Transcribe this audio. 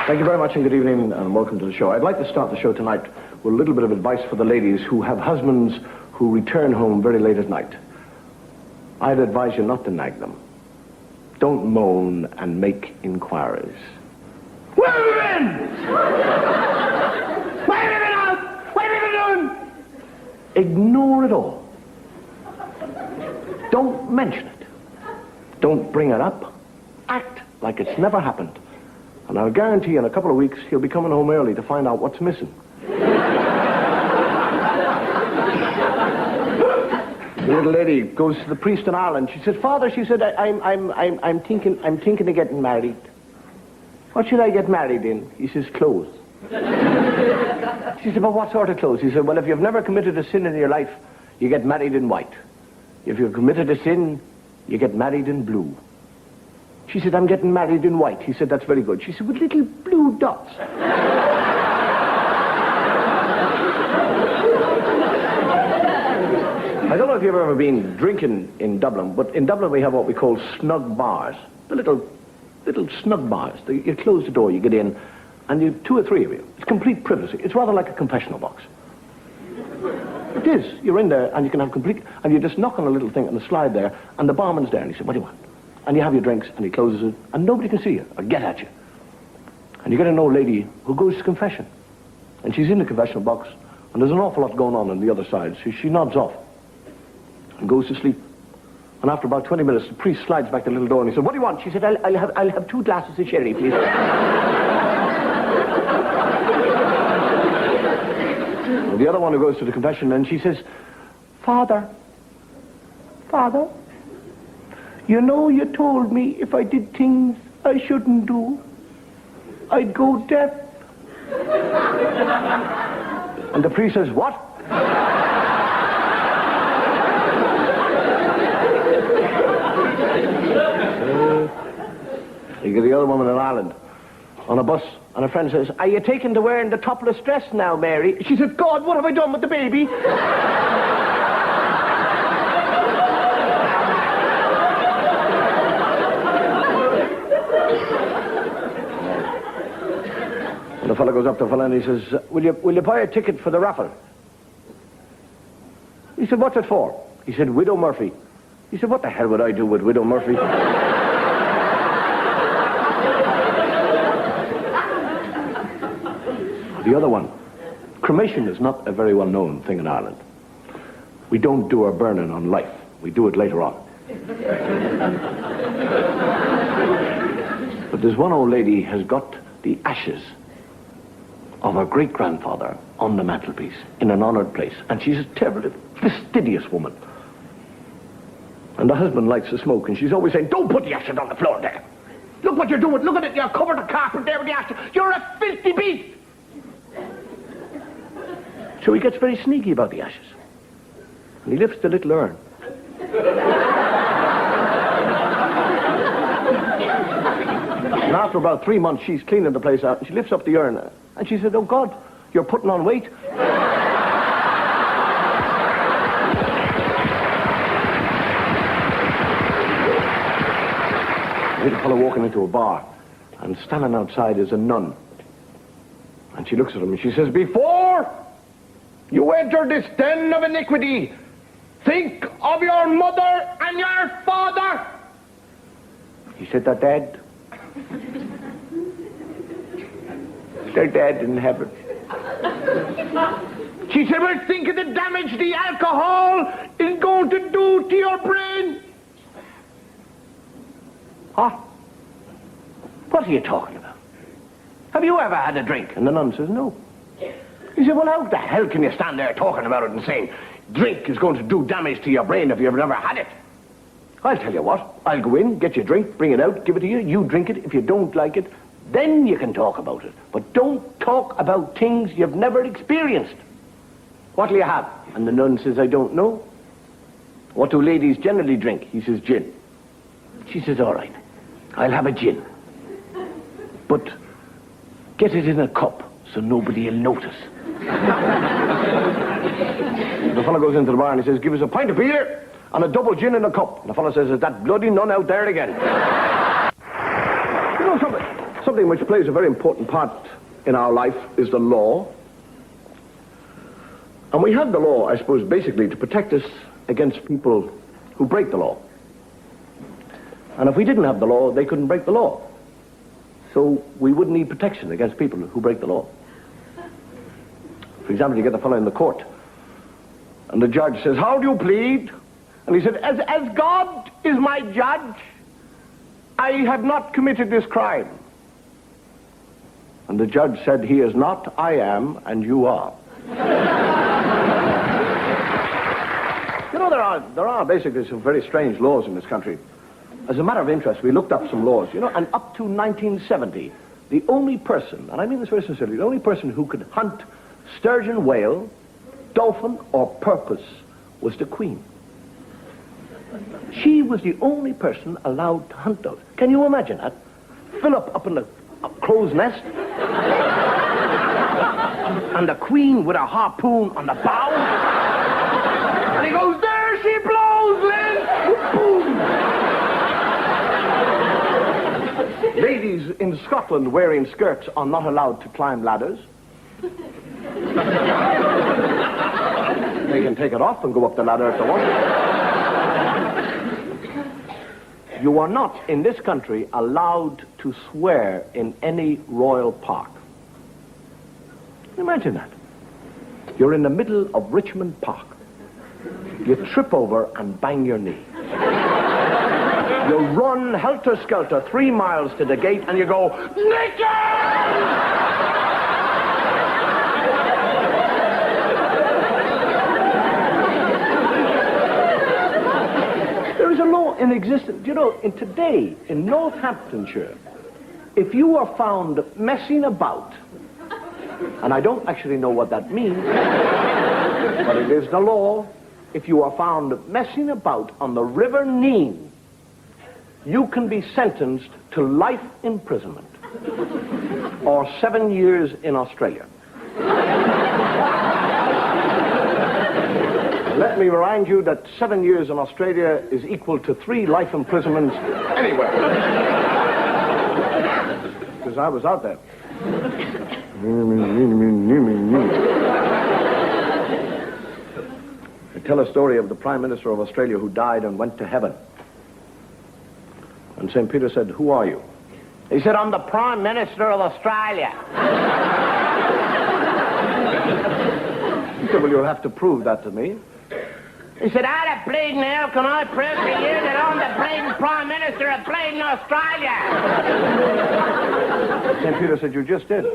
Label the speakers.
Speaker 1: Thank you very much and good evening and welcome to the show. I'd like to start the show tonight with a little bit of advice for the ladies who have husbands who return home very late at night. I'd advise you not to nag them. Don't moan and make inquiries. Where have you been? Where have you been out? What have you been doing? Ignore it all. Don't mention it. Don't bring it up. Act like it's never happened. And I'll guarantee in a couple of weeks he'll be coming home early to find out what's missing. The little lady goes to the priest in Ireland. She said, Father, she said, I'm thinking of getting married. What should I get married in? He says, clothes. She said, but what sort of clothes? He said, well, if you've never committed a sin in your life, you get married in white. If you've committed a sin, you get married in blue. She said, I'm getting married in white. He said, that's very good. She said, with little blue dots. I don't know if you've ever been drinking in Dublin, but in Dublin we have what we call snug bars. The little snug bars. You close the door, you get in, and you two or three of you. It's complete privacy. It's rather like a confessional box. It is. You're in there, and you can have complete... And you just knock on a little thing on the slide there, and the barman's there, and he said, what do you want? And you have your drinks, and he closes it, and nobody can see you or get at you. And you get an old lady who goes to confession. And she's in the confessional box, and there's an awful lot going on the other side. So she nods off and goes to sleep. And after about 20 minutes, the priest slides back the little door, and he said, what do you want? She said, I'll have 2 glasses of sherry, please. And the other one who goes to the confession, and she says, Father, you know you told me if I did things I shouldn't do, I'd go deaf. And the priest says, what? You get the other woman in Ireland on a bus, and a friend says, are you taking to wearing the topless dress now, Mary? She said, God, what have I done with the baby? And the fellow goes up to the fellow and he says, will you buy a ticket for the raffle? He said, what's it for? He said, Widow Murphy. He said, what the hell would I do with Widow Murphy? The other one, cremation is not a very well-known thing in Ireland. We don't do our burning on life. We do it later on. But there's one old lady has got the ashes of her great-grandfather on the mantelpiece in an honoured place. And she's a terribly fastidious woman. And the husband likes to smoke, and she's always saying, don't put the ashes on the floor there. Look what you're doing. Look at it. You're covered the carpet there with the ashes. You're a filthy beast. So he gets very sneaky about the ashes. And he lifts the little urn. And after about 3 months, she's cleaning the place out, and she lifts up the urn, and she said, oh, God, you're putting on weight. A little fellow walking into a bar, and standing outside is a nun. And she looks at him, and she says, before you enter this den of iniquity, think of your mother and your father. He said, they're dead. They're dead in heaven. She said, well, think of the damage the alcohol is going to do to your brain. Huh? What are you talking about? Have you ever had a drink? And the nun says, no. He said, well, how the hell can you stand there talking about it and saying drink is going to do damage to your brain if you've never had it? I'll tell you what. I'll go in, get your drink, bring it out, give it to you. You drink it. If you don't like it, then you can talk about it. But don't talk about things you've never experienced. What'll you have? And the nun says, I don't know. What do ladies generally drink? He says, gin. She says, all right, I'll have a gin. But get it in a cup so nobody will notice. The fellow goes into the bar and he says, give us a pint of beer and a double gin in a cup. And the fellow says, is that bloody nun out there again? You know something? Something which plays a very important part in our life is the law. And we have the law, I suppose, basically to protect us against people who break the law. And if we didn't have the law, they couldn't break the law. So we wouldn't need protection against people who break the law. For example, you get the fellow in the court, and the judge says, "How do you plead?" And he said, as God is my judge, I have not committed this crime." And the judge said, "He is not, I am, and you are." You know, there are basically some very strange laws in this country. As a matter of interest, we looked up some laws, you know, and up to 1970, the only person, and I mean this very sincerely, the only person who could hunt sturgeon, whale, dolphin, or porpoise was the Queen. She was the only person allowed to hunt those. Can you imagine that? Philip up in the crow's nest, and the Queen with a harpoon on the bow, and he goes, "There she blows, Liz!" Boom! Ladies in Scotland wearing skirts are not allowed to climb ladders. They can take it off and go up the ladder if they want. You are not, in this country, allowed to swear in any royal park. Imagine that. You're in the middle of Richmond Park. You trip over and bang your knee. You run helter-skelter 3 miles to the gate and you go, "Nicky!" There is a law in existence. You know, today, in Northamptonshire, if you are found messing about, and I don't actually know what that means, but it is the law, if you are found messing about on the River Nene, you can be sentenced to life imprisonment or 7 years in Australia. Let me remind you that 7 years in Australia is equal to 3 life imprisonments anywhere. Because I was out there. I tell a story of the Prime Minister of Australia who died and went to heaven. And St. Peter said, "Who are you?" He said, "I'm the Prime Minister of Australia." He said, "Well, you'll have to prove that to me." He said, "How the bleeding hell can I prove to you that I'm the bleeding Prime Minister of bleeding Australia?" St. Peter said, "You just did."